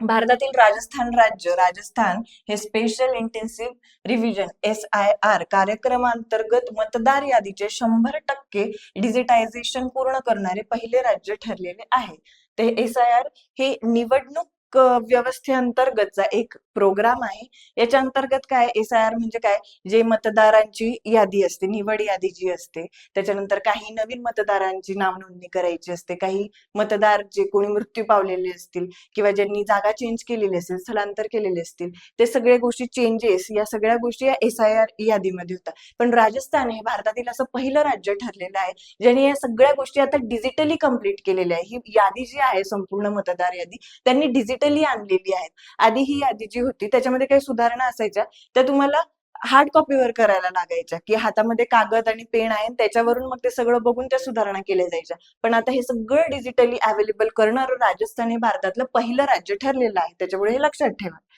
भारतातील राजस्थान राज्य, राजस्थान हे स्पेशल इंटेन्सिव्ह रिव्हिजन SIR कार्यक्रमांतर्गत मतदार यादीचे 100% डिजिटायझेशन पूर्ण करणारे पहिले राज्य ठरलेले आहे. ते SIR हे निवडणूक व्यवस्थेअंतर्गतचा एक प्रोग्राम आहे. याच्या अंतर्गत काय SIR म्हणजे काय, जे मतदारांची यादी असते, निवड यादी जी असते, त्याच्यानंतर काही नवीन मतदारांची नाव नोंदणी करायची असते, काही मतदार जे कोणी मृत्यू पावलेले असतील किंवा ज्यांनी जागा चेंज केलेली असेल, स्थलांतर केलेले असतील, ते सगळ्या गोष्टी चेंजेस या सगळ्या गोष्टी या SIR यादीमध्ये होतात. पण राजस्थान हे भारतातील असं पहिलं राज्य ठरलेलं आहे ज्यांनी या सगळ्या गोष्टी आता डिजिटली कंप्लीट केलेल्या आहे. ही यादी जी आहे संपूर्ण मतदार यादी त्यांनी डिजिटली आणलेली आहे. आधी ही यादी जी होती त्याच्यामध्ये काही सुधारणा असायच्या त्या तुम्हाला हार्ड कॉपीवर करायला लागायच्या, की हातामध्ये कागद आणि पेन आहे त्याच्यावरून मग ते सगळं बघून त्या सुधारणा केल्या जायच्या. पण आता हे सगळं डिजिटली अवेलेबल करणारं राजस्थान हे भारतातलं पहिलं राज्य ठरलेलं आहे. त्याच्यामुळे हे लक्षात ठेवा.